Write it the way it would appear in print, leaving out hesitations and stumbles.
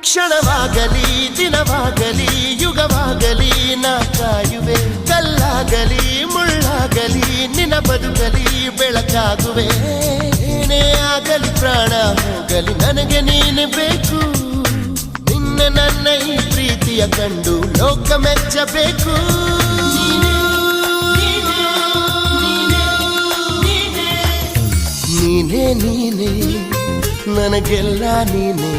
ಕ್ಷಣವಾಗಲಿ ದಿನವಾಗಲಿ ಯುಗವಾಗಲಿ ನಾ ಕಾಯುವೆ ಕಲ್ಲಾಗಲಿ ಮುಳ್ಳಾಗಲಿ ನಿನ್ನ ಬದುಕಲಿ ಬೆಳಕಾಗುವೆ ಏನೇ ಆಗಲಿ ಪ್ರಾಣ ಹೋಗಲಿ ನನಗೆ ನೀನು ಬೇಕು ನಿನ್ನ ನನ್ನ ಈ ಪ್ರೀತಿಯ ಕಂಡು ಲೋಕ ಮೆಚ್ಚಬೇಕು ನೀನೇ ನೀನೇ ನನಗೆಲ್ಲ ನೀನೇ